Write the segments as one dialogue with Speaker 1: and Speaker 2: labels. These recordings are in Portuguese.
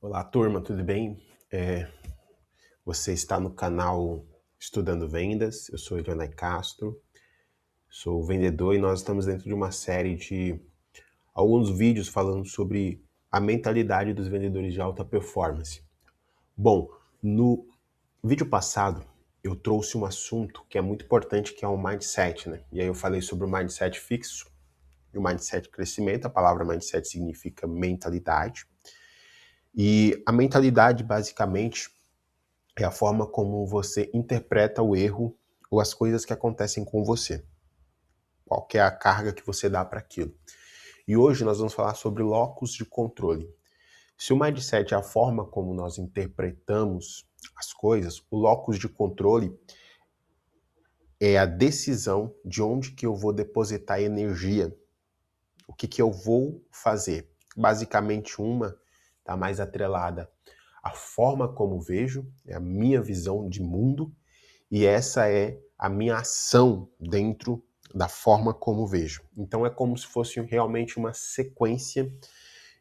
Speaker 1: Olá, turma, tudo bem? Você está no canal Estudando Vendas. Eu sou Ilionay Castro, sou vendedor e nós estamos dentro de uma série de alguns vídeos falando sobre a mentalidade dos vendedores de alta performance. Bom, no vídeo passado eu trouxe um assunto que é muito importante, que é o mindset, né? E aí eu falei sobre o mindset fixo e o mindset crescimento. A palavra mindset significa mentalidade. E a mentalidade, basicamente, é a forma como você interpreta o erro ou as coisas que acontecem com você. Qual que é a carga que você dá para aquilo. E hoje nós vamos falar sobre locus de controle. Se o mindset é a forma como nós interpretamos as coisas, o locus de controle é a decisão de onde que eu vou depositar energia, o que eu vou fazer. Basicamente uma está mais atrelada à forma como vejo, é a minha visão de mundo, e essa é a minha ação dentro da forma como vejo. Então é como se fosse realmente uma sequência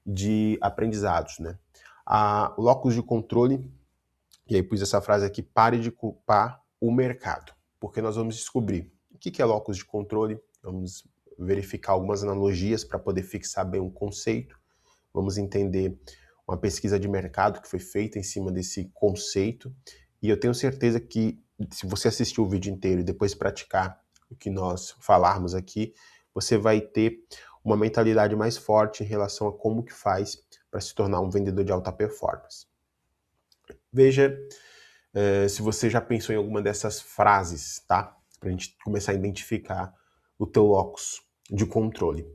Speaker 1: de aprendizados, né? A locus de controle, e aí pus essa frase aqui: pare de culpar o mercado, porque nós vamos descobrir o que é locus de controle, vamos verificar algumas analogias para poder fixar bem um conceito, vamos entender uma pesquisa de mercado que foi feita em cima desse conceito, e eu tenho certeza que se você assistir o vídeo inteiro e depois praticar o que nós falarmos aqui, você vai ter uma mentalidade mais forte em relação a como que faz para se tornar um vendedor de alta performance. Veja se você já pensou em alguma dessas frases, tá? Para a gente começar a identificar o teu locus de controle.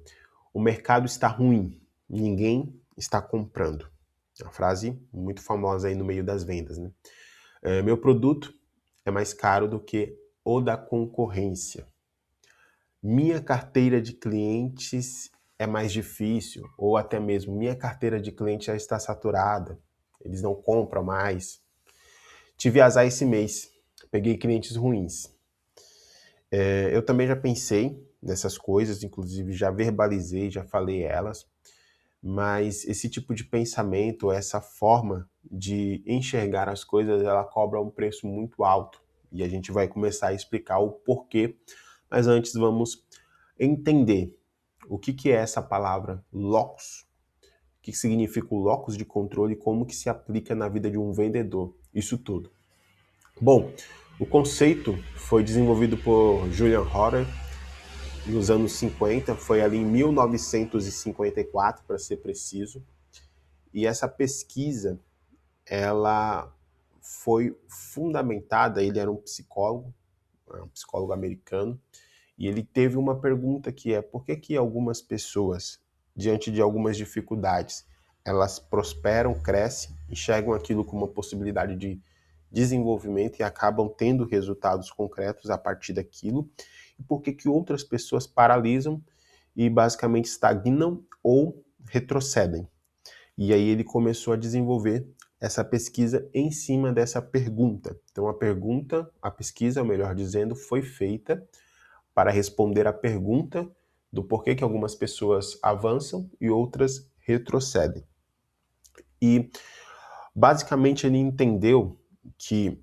Speaker 1: O mercado está ruim, ninguém está comprando. É uma frase muito famosa aí no meio das vendas, né? Meu produto é mais caro do que o da concorrência. Minha carteira de clientes é mais difícil, ou até mesmo minha carteira de clientes já está saturada, eles não compram mais. Tive azar esse mês, peguei clientes ruins. Eu também já pensei nessas coisas, inclusive já verbalizei, já falei elas, mas esse tipo de pensamento, essa forma de enxergar as coisas, ela cobra um preço muito alto. E a gente vai começar a explicar o porquê, mas antes vamos entender o que é essa palavra locus, o que significa o locus de controle e como que se aplica na vida de um vendedor, isso tudo. Bom, o conceito foi desenvolvido por Julian Hotter nos anos 50, foi ali em 1954, para ser preciso, e essa pesquisa, ela foi fundamentada, ele era um psicólogo americano, e ele teve uma pergunta que é: por que que algumas pessoas, diante de algumas dificuldades, elas prosperam, crescem, enxergam aquilo como uma possibilidade de desenvolvimento e acabam tendo resultados concretos a partir daquilo, e por que que outras pessoas paralisam e basicamente estagnam ou retrocedem. E aí ele começou a desenvolver essa pesquisa em cima dessa pergunta. Então a pesquisa, melhor dizendo, foi feita para responder a pergunta do porquê que algumas pessoas avançam e outras retrocedem. E basicamente ele entendeu que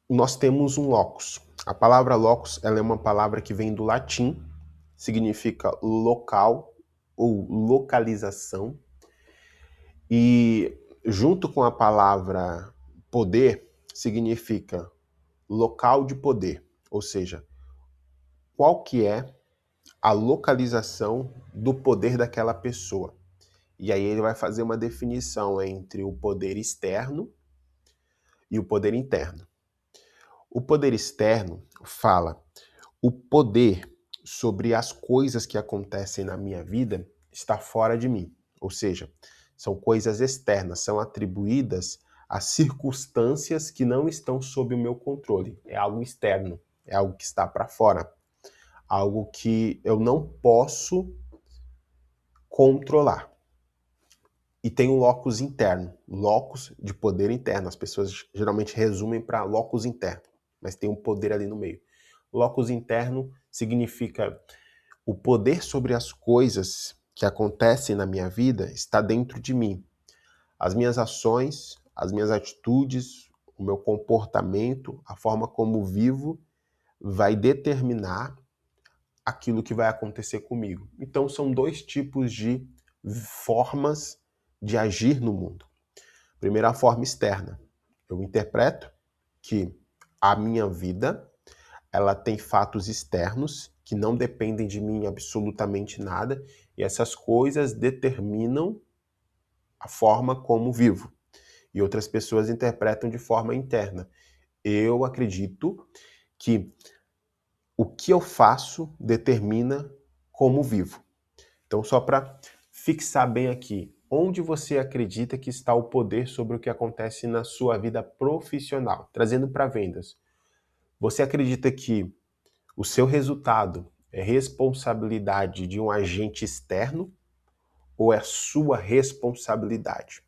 Speaker 1: nós temos um locus. A palavra locus, ela é uma palavra que vem do latim, significa local ou localização, e junto com a palavra poder, significa local de poder, ou seja, qual que é a localização do poder daquela pessoa. E aí ele vai fazer uma definição entre o poder externo e o poder interno. O poder externo fala o poder sobre as coisas que acontecem na minha vida está fora de mim. Ou seja, são coisas externas, são atribuídas a circunstâncias que não estão sob o meu controle. É algo externo, é algo que está para fora, algo que eu não posso controlar. E tem um locus interno, locus de poder interno. As pessoas geralmente resumem para locus interno, mas tem um poder ali no meio. Locus interno significa o poder sobre as coisas que acontecem na minha vida está dentro de mim. As minhas ações, as minhas atitudes, o meu comportamento, a forma como vivo, vai determinar aquilo que vai acontecer comigo. Então são dois tipos de formas de agir no mundo. Primeiro, a forma externa. Eu interpreto que a minha vida, ela tem fatos externos que não dependem de mim absolutamente nada, e essas coisas determinam a forma como vivo. E outras pessoas interpretam de forma interna. Eu acredito que o que eu faço determina como vivo. Então, só para fixar bem aqui, onde você acredita que está o poder sobre o que acontece na sua vida profissional? Trazendo para vendas. Você acredita que o seu resultado é responsabilidade de um agente externo ou é sua responsabilidade?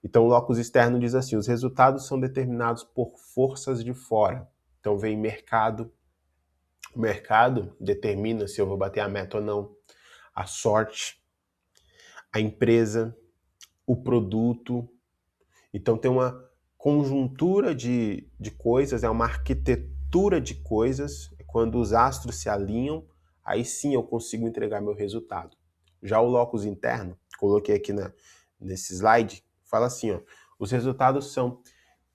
Speaker 1: Então, o locus externo diz assim: os resultados são determinados por forças de fora. Então, vem mercado. O mercado determina se eu vou bater a meta ou não. A sorte, a empresa, o produto. Então, tem uma conjuntura de coisas, é uma arquitetura de coisas. Quando os astros se alinham, aí sim eu consigo entregar meu resultado. Já o locus interno, coloquei aqui nesse slide, fala assim, ó, os resultados são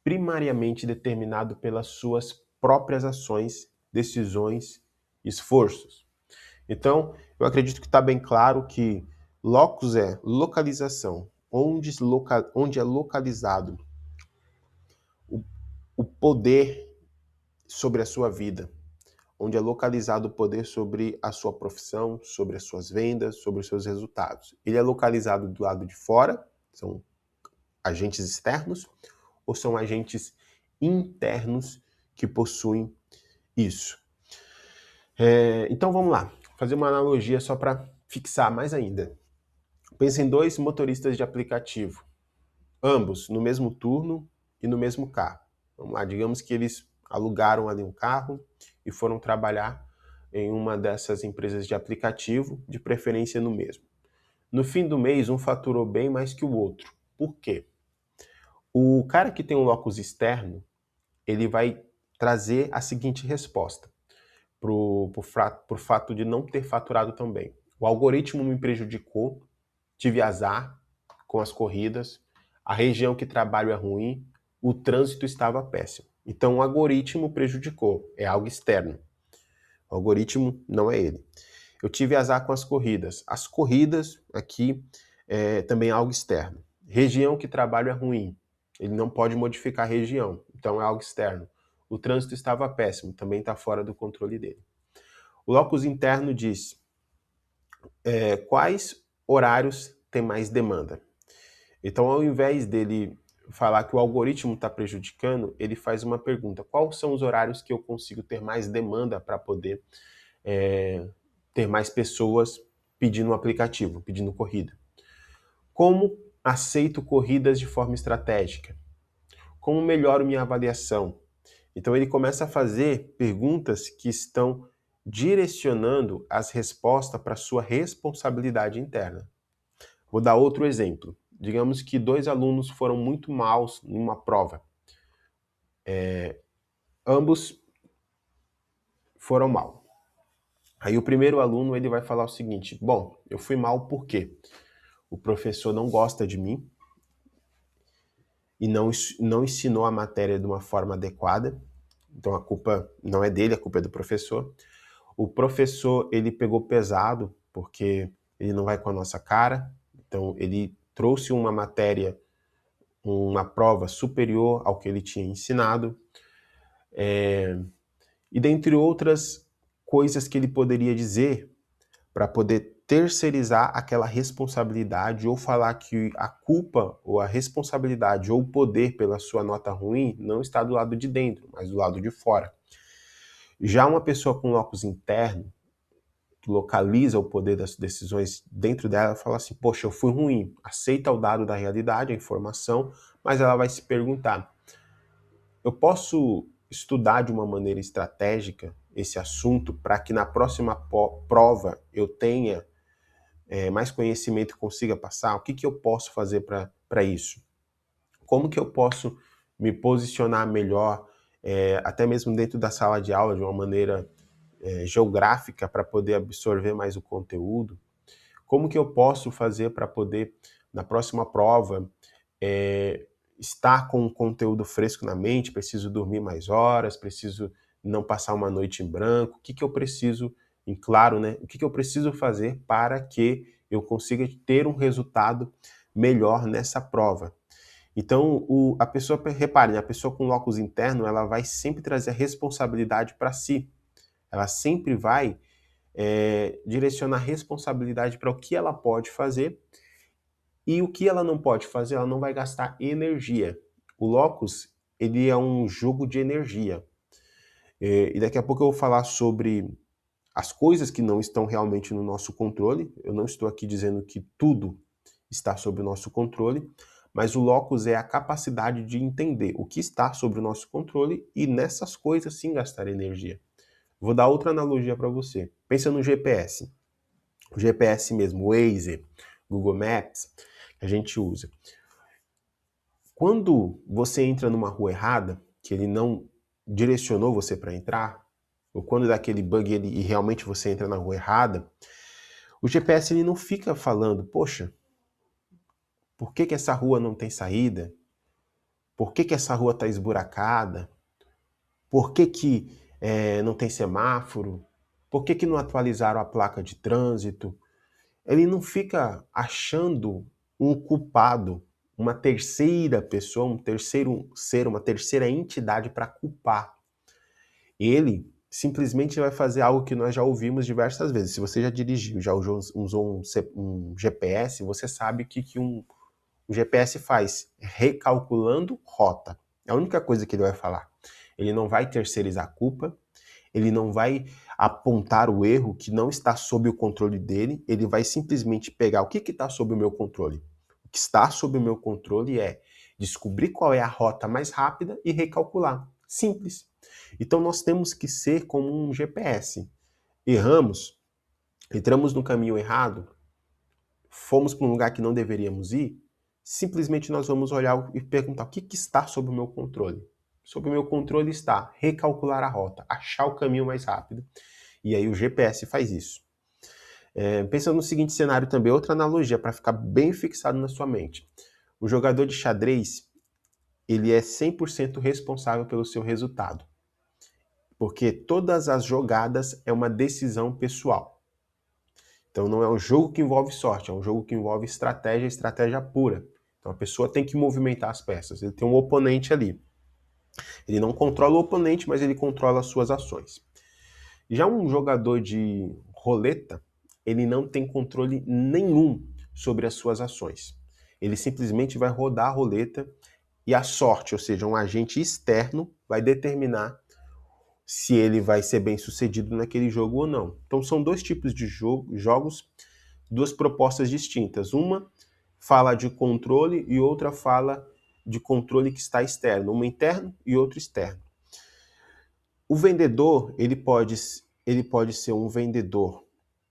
Speaker 1: primariamente determinados pelas suas próprias ações, decisões, esforços. Então, eu acredito que está bem claro que locus é localização, onde é localizado o poder sobre a sua vida, onde é localizado o poder sobre a sua profissão, sobre as suas vendas, sobre os seus resultados. Ele é localizado do lado de fora, são agentes externos, ou são agentes internos que possuem isso. Então vamos lá, fazer uma analogia só para fixar mais ainda. Pensa em dois motoristas de aplicativo, ambos no mesmo turno e no mesmo carro. Vamos lá, digamos que eles alugaram ali um carro e foram trabalhar em uma dessas empresas de aplicativo, de preferência no mesmo. No fim do mês, um faturou bem mais que o outro. Por quê? O cara que tem um locus externo, ele vai trazer a seguinte resposta por fato de não ter faturado tão bem. O algoritmo me prejudicou, tive azar com as corridas, a região que trabalho é ruim, o trânsito estava péssimo. Então o algoritmo prejudicou, é algo externo. O algoritmo não é ele. Eu tive azar com as corridas. As corridas aqui também é algo externo. Região que trabalho é ruim. Ele não pode modificar a região, então é algo externo. O trânsito estava péssimo, também está fora do controle dele. O locus interno diz quais horários tem mais demanda. Então, ao invés dele falar que o algoritmo está prejudicando, ele faz uma pergunta: quais são os horários que eu consigo ter mais demanda para poder ter mais pessoas pedindo um aplicativo, pedindo corrida? Como aceito corridas de forma estratégica? Como melhoro minha avaliação? Então ele começa a fazer perguntas que estão direcionando as respostas para a sua responsabilidade interna. Vou dar outro exemplo. Digamos que dois alunos foram muito maus em uma prova. Ambos foram mal. Aí o primeiro aluno ele vai falar o seguinte: bom, eu fui mal porque o professor não gosta de mim e não ensinou a matéria de uma forma adequada. Então a culpa não é dele, a culpa é do professor. O professor ele pegou pesado porque ele não vai com a nossa cara. Então ele trouxe uma matéria, uma prova superior ao que ele tinha ensinado. E dentre outras coisas que ele poderia dizer para poder terceirizar aquela responsabilidade ou falar que a culpa ou a responsabilidade ou o poder pela sua nota ruim não está do lado de dentro, mas do lado de fora. Já uma pessoa com locus interno, que localiza o poder das decisões dentro dela, fala assim: poxa, eu fui ruim, aceita o dado da realidade, a informação, mas ela vai se perguntar: eu posso estudar de uma maneira estratégica esse assunto para que na próxima prova eu tenha mais conhecimento consiga passar? O que, que eu posso fazer para isso? Como que eu posso me posicionar melhor, até mesmo dentro da sala de aula, de uma maneira geográfica, para poder absorver mais o conteúdo? Como que eu posso fazer para poder, na próxima prova, estar com o conteúdo fresco na mente? Preciso dormir mais horas, preciso não passar uma noite em branco. O que que eu preciso, em claro, né? O que que eu preciso fazer para que eu consiga ter um resultado melhor nessa prova? Então, a pessoa, repare, né, a pessoa com locus interno, ela vai sempre trazer a responsabilidade para si. Ela sempre vai direcionar a responsabilidade para o que ela pode fazer, e o que ela não pode fazer, ela não vai gastar energia. O locus, ele é um jogo de energia. E daqui a pouco eu vou falar sobre as coisas que não estão realmente no nosso controle. Eu não estou aqui dizendo que tudo está sob o nosso controle, mas o locus é a capacidade de entender o que está sob o nosso controle e nessas coisas sim gastar energia. Vou dar outra analogia para você. Pensa no GPS. O GPS mesmo, o Waze, Google Maps, que a gente usa. Quando você entra numa rua errada, que ele não direcionou você para entrar, ou quando dá aquele bug e realmente você entra na rua errada, o GPS ele não fica falando, poxa, por que essa rua não tem saída? Por que essa rua está esburacada? Por que não tem semáforo? Por que não atualizaram a placa de trânsito? Ele não fica achando um culpado, uma terceira pessoa, um terceiro ser, uma terceira entidade para culpar. Ele simplesmente vai fazer algo que nós já ouvimos diversas vezes. Se você já dirigiu, já usou um GPS, você sabe o que um GPS faz, recalculando rota. É a única coisa que ele vai falar. Ele não vai terceirizar a culpa, ele não vai apontar o erro que não está sob o controle dele, ele vai simplesmente pegar o que está sob o meu controle. O que está sob o meu controle é descobrir qual é a rota mais rápida e recalcular. Simples. Então nós temos que ser como um GPS. Erramos, entramos no caminho errado, fomos para um lugar que não deveríamos ir, simplesmente nós vamos olhar e perguntar o que está sob o meu controle. Sob o meu controle está recalcular a rota, achar o caminho mais rápido. E aí o GPS faz isso. Pensa no seguinte cenário também, outra analogia para ficar bem fixado na sua mente. O jogador de xadrez, ele é 100% responsável pelo seu resultado. Porque todas as jogadas é uma decisão pessoal. Então não é um jogo que envolve sorte, é um jogo que envolve estratégia, estratégia pura. Então a pessoa tem que movimentar as peças. Ele tem um oponente ali. Ele não controla o oponente, mas ele controla as suas ações. Já um jogador de roleta, ele não tem controle nenhum sobre as suas ações. Ele simplesmente vai rodar a roleta e a sorte, ou seja, um agente externo, vai determinar se ele vai ser bem sucedido naquele jogo ou não. Então são dois tipos de jogos, duas propostas distintas. Uma fala de controle e outra fala de controle que está externo. Uma interno e outra externo. O vendedor, ele pode ser um vendedor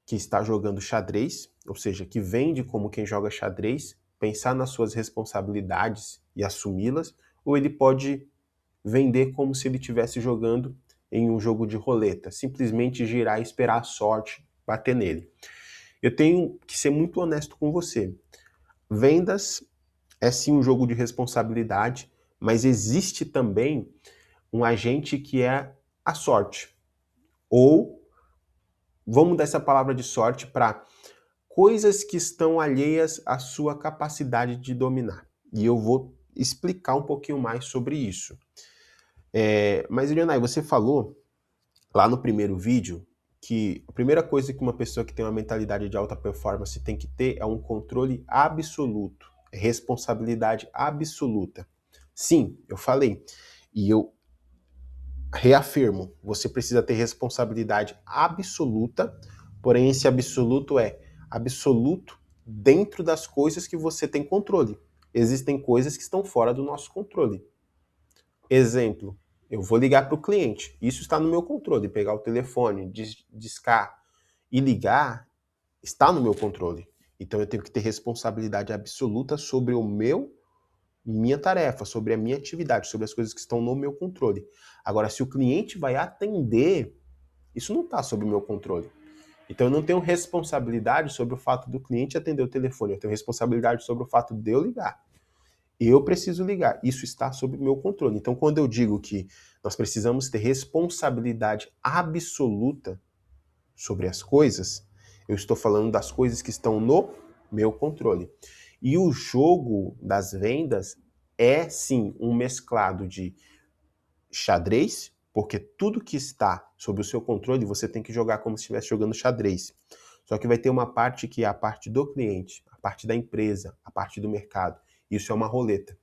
Speaker 1: que está jogando xadrez, ou seja, que vende como quem joga xadrez, pensar nas suas responsabilidades e assumi-las, ou ele pode vender como se ele estivesse jogando em um jogo de roleta, simplesmente girar e esperar a sorte bater nele. Eu tenho que ser muito honesto com você. Vendas é sim um jogo de responsabilidade, mas existe também um agente que é a sorte. Ou, vamos mudar essa palavra de sorte para coisas que estão alheias à sua capacidade de dominar. E eu vou explicar um pouquinho mais sobre isso. Mas, Leonai, você falou lá no primeiro vídeo que a primeira coisa que uma pessoa que tem uma mentalidade de alta performance tem que ter é um controle absoluto, responsabilidade absoluta. Sim, eu falei. E eu reafirmo, você precisa ter responsabilidade absoluta, porém esse absoluto é absoluto dentro das coisas que você tem controle. Existem coisas que estão fora do nosso controle. Exemplo, eu vou ligar para o cliente, isso está no meu controle, pegar o telefone, discar e ligar, está no meu controle. Então eu tenho que ter responsabilidade absoluta sobre minha tarefa, sobre a minha atividade, sobre as coisas que estão no meu controle. Agora, se o cliente vai atender, isso não está sob o meu controle. Então eu não tenho responsabilidade sobre o fato do cliente atender o telefone, eu tenho responsabilidade sobre o fato de eu ligar. Eu preciso ligar, isso está sob o meu controle. Então quando eu digo que nós precisamos ter responsabilidade absoluta sobre as coisas, eu estou falando das coisas que estão no meu controle. E o jogo das vendas é sim um mesclado de xadrez, porque tudo que está sob o seu controle você tem que jogar como se estivesse jogando xadrez. Só que vai ter uma parte que é a parte do cliente, a parte da empresa, a parte do mercado. Isso é uma roleta.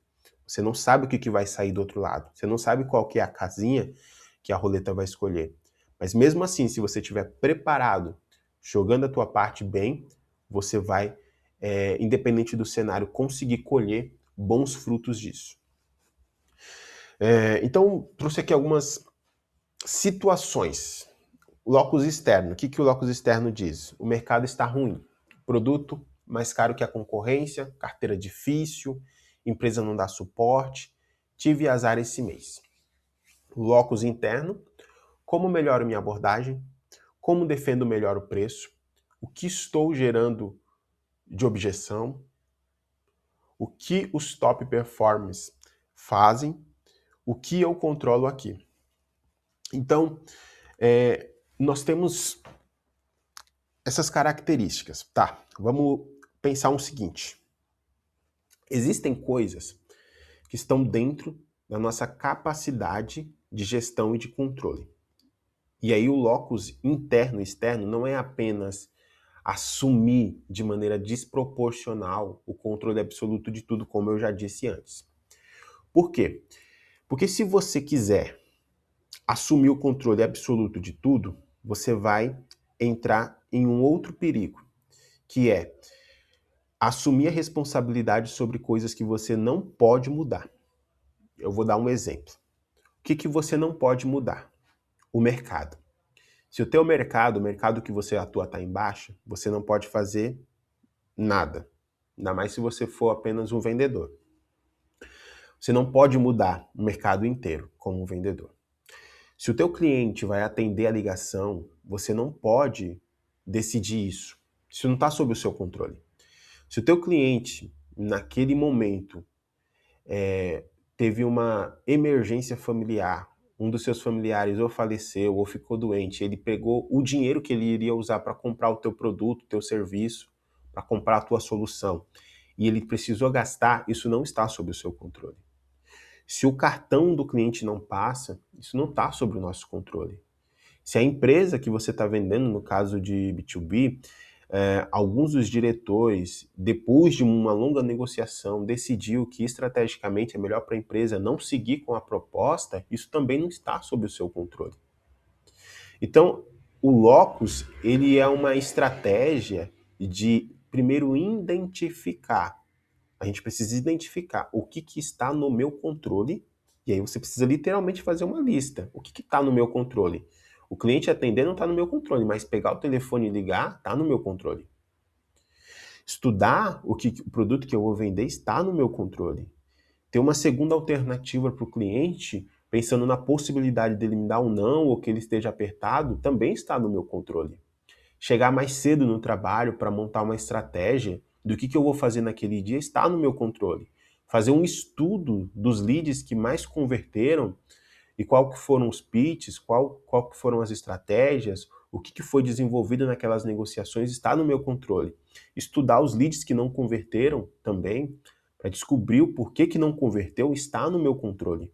Speaker 1: Você não sabe o que vai sair do outro lado. Você não sabe qual que é a casinha que a roleta vai escolher. Mas mesmo assim, se você estiver preparado, jogando a tua parte bem, você vai, independente do cenário, conseguir colher bons frutos disso. Então, trouxe aqui algumas situações. Locus externo. O que o locus externo diz? O mercado está ruim. Produto mais caro que a concorrência, carteira difícil, empresa não dá suporte, tive azar esse mês. Locus interno. Como melhoro minha abordagem? Como defendo melhor o preço? O que estou gerando de objeção? O que os top performers fazem? O que eu controlo aqui? Então, nós temos essas características. Tá, vamos pensar o seguinte. Existem coisas que estão dentro da nossa capacidade de gestão e de controle. E aí o locus interno e externo não é apenas assumir de maneira desproporcional o controle absoluto de tudo, como eu já disse antes. Por quê? Porque se você quiser assumir o controle absoluto de tudo, você vai entrar em um outro perigo, que é assumir a responsabilidade sobre coisas que você não pode mudar. Eu vou dar um exemplo. O que você não pode mudar? O mercado. Se o teu mercado, o mercado que você atua está em baixa, você não pode fazer nada. Ainda mais se você for apenas um vendedor. Você não pode mudar o mercado inteiro como um vendedor. Se o teu cliente vai atender a ligação, você não pode decidir isso. Isso não está sob o seu controle. Se o teu cliente, naquele momento, teve uma emergência familiar, um dos seus familiares ou faleceu ou ficou doente, ele pegou o dinheiro que ele iria usar para comprar o teu produto, o teu serviço, para comprar a tua solução, e ele precisou gastar, isso não está sob o seu controle. Se o cartão do cliente não passa, isso não está sob o nosso controle. Se a empresa que você está vendendo, no caso de B2B, alguns dos diretores, depois de uma longa negociação, decidiu que estrategicamente é melhor para a empresa não seguir com a proposta, isso também não está sob o seu controle. Então, o locus, ele é uma estratégia de, primeiro, identificar. A gente precisa identificar o que está no meu controle, e aí você precisa literalmente fazer uma lista. O que está no meu controle? O cliente atender não está no meu controle, mas pegar o telefone e ligar está no meu controle. Estudar o produto que eu vou vender está no meu controle. Ter uma segunda alternativa para o cliente, pensando na possibilidade dele me dar um não ou que ele esteja apertado, também está no meu controle. Chegar mais cedo no trabalho para montar uma estratégia do que eu vou fazer naquele dia está no meu controle. Fazer um estudo dos leads que mais converteram e qual que foram os pitches, qual que foram as estratégias, o que foi desenvolvido naquelas negociações está no meu controle. Estudar os leads que não converteram também, para descobrir o porquê que não converteu, está no meu controle.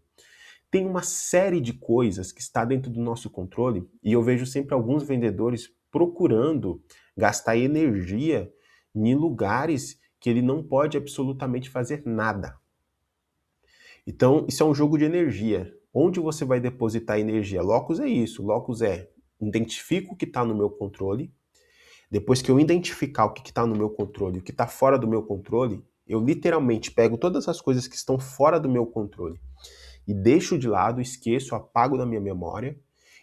Speaker 1: Tem uma série de coisas que está dentro do nosso controle e eu vejo sempre alguns vendedores procurando gastar energia em lugares que ele não pode absolutamente fazer nada. Então, isso é um jogo de energia. Onde você vai depositar energia? Locus é isso. Locus é identifico o que está no meu controle. Depois que eu identificar o que está no meu controle, o que está fora do meu controle, eu literalmente pego todas as coisas que estão fora do meu controle e deixo de lado, esqueço, apago da minha memória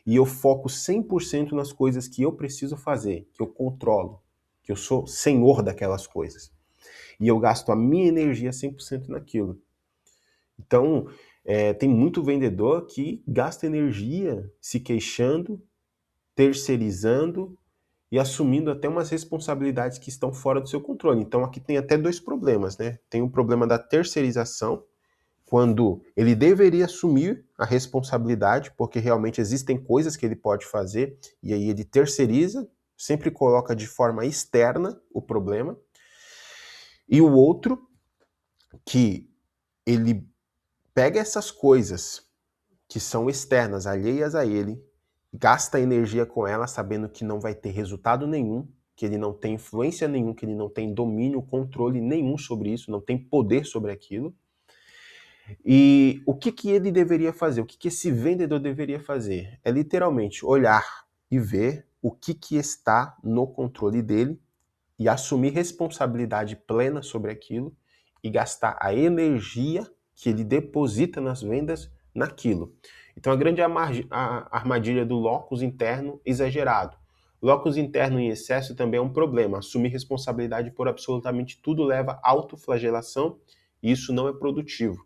Speaker 1: e eu foco 100% nas coisas que eu preciso fazer, que eu controlo. que eu sou senhor daquelas coisas. E eu gasto a minha energia 100% naquilo. Então, tem muito vendedor que gasta energia se queixando, terceirizando e assumindo até umas responsabilidades que estão fora do seu controle. Então, aqui tem até dois problemas, né? Tem o problema da terceirização, quando ele deveria assumir a responsabilidade, porque realmente existem coisas que ele pode fazer, e aí ele terceiriza, sempre coloca de forma externa o problema. E o outro, que ele pega essas coisas que são externas, alheias a ele, gasta energia com elas, sabendo que não vai ter resultado nenhum, que ele não tem influência nenhum, que ele não tem domínio, controle nenhum sobre isso, não tem poder sobre aquilo. E o que ele deveria fazer? O que esse vendedor deveria fazer? É literalmente olhar e ver o que está no controle dele e assumir responsabilidade plena sobre aquilo e gastar a energia que ele deposita nas vendas naquilo. Então a grande armadilha do locus interno exagerado. Locus interno em excesso também é um problema. Assumir responsabilidade por absolutamente tudo leva a autoflagelação e isso não é produtivo.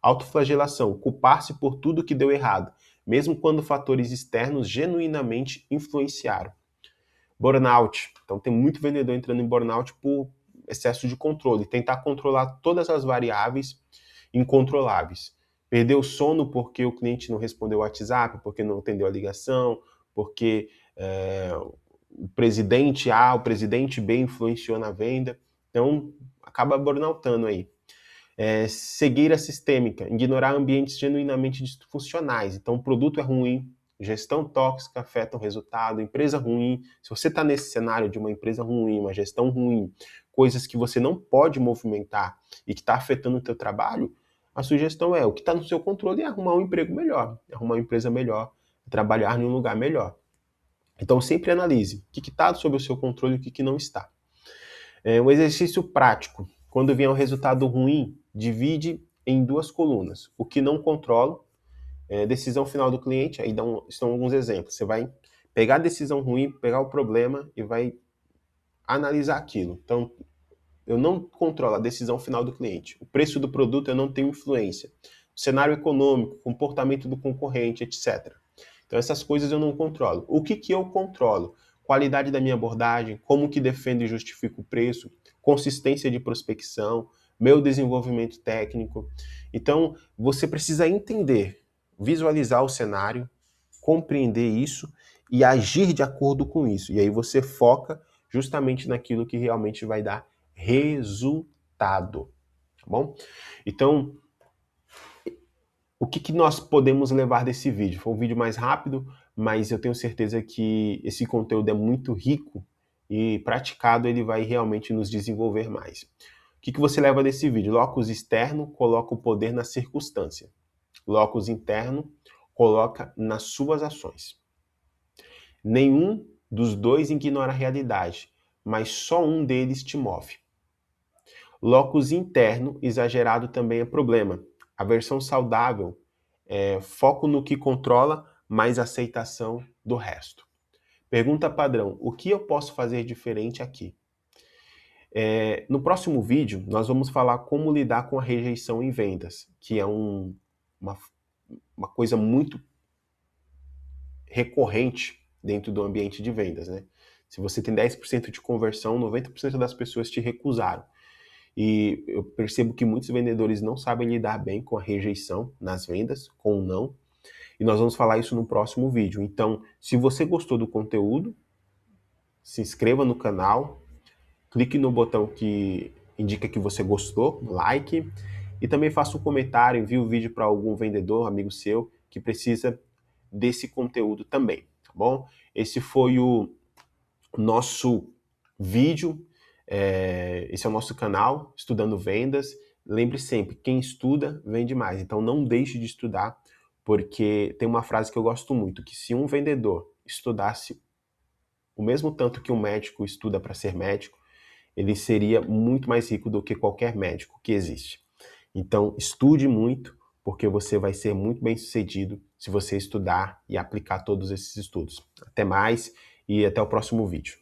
Speaker 1: Autoflagelação, culpar-se por tudo que deu errado, mesmo quando fatores externos genuinamente influenciaram. Burnout. Então tem muito vendedor entrando em burnout por excesso de controle, tentar controlar todas as variáveis incontroláveis. Perder o sono porque o cliente não respondeu o WhatsApp, porque não atendeu a ligação, porque o presidente A, o presidente B influenciou na venda. Então acaba burnoutando aí. Cegueira sistêmica, ignorar ambientes genuinamente disfuncionais. Então o produto é ruim, gestão tóxica afeta o resultado, empresa ruim. Se você está nesse cenário de uma empresa ruim, uma gestão ruim, coisas que você não pode movimentar e que está afetando o teu trabalho, a sugestão é, o que está no seu controle é arrumar um emprego melhor, arrumar uma empresa melhor, trabalhar em um lugar melhor. Então sempre analise o que está sob o seu controle e o que não está. Um exercício prático. Quando vier um resultado ruim, divide em duas colunas. O que não controlo, decisão final do cliente, aí estão alguns exemplos. Você vai pegar a decisão ruim, pegar o problema e vai analisar aquilo. Então, eu não controlo a decisão final do cliente. O preço do produto eu não tenho influência. O cenário econômico, comportamento do concorrente, etc. Então, essas coisas eu não controlo. O que eu controlo? Qualidade da minha abordagem, como que defendo e justifico o preço, consistência de prospecção, meu desenvolvimento técnico. Então, você precisa entender, visualizar o cenário, compreender isso e agir de acordo com isso. E aí você foca justamente naquilo que realmente vai dar resultado, tá bom? Então, o que nós podemos levar desse vídeo? Foi um vídeo mais rápido, mas eu tenho certeza que esse conteúdo é muito rico e praticado ele vai realmente nos desenvolver mais. O que você leva desse vídeo? Locus externo coloca o poder na circunstância. Locus interno coloca nas suas ações. Nenhum dos dois ignora a realidade, mas só um deles te move. Locus interno exagerado também é problema. A versão saudável é foco no que controla, mais aceitação do resto. Pergunta padrão: o que eu posso fazer diferente aqui? No próximo vídeo, nós vamos falar como lidar com a rejeição em vendas, que é uma coisa muito recorrente dentro do ambiente de vendas, né? Se você tem 10% de conversão, 90% das pessoas te recusaram. E eu percebo que muitos vendedores não sabem lidar bem com a rejeição nas vendas, com o não. E nós vamos falar isso no próximo vídeo. Então, se você gostou do conteúdo, se inscreva no canal, clique no botão que indica que você gostou, like, e também faça um comentário, envie o vídeo para algum vendedor, amigo seu, que precisa desse conteúdo também, tá bom? Esse foi o nosso vídeo, esse é o nosso canal, Estudando Vendas. Lembre sempre, quem estuda, vende mais. Então não deixe de estudar, porque tem uma frase que eu gosto muito, que se um vendedor estudasse o mesmo tanto que um médico estuda para ser médico, ele seria muito mais rico do que qualquer médico que existe. Então estude muito, porque você vai ser muito bem sucedido se você estudar e aplicar todos esses estudos. Até mais e até o próximo vídeo.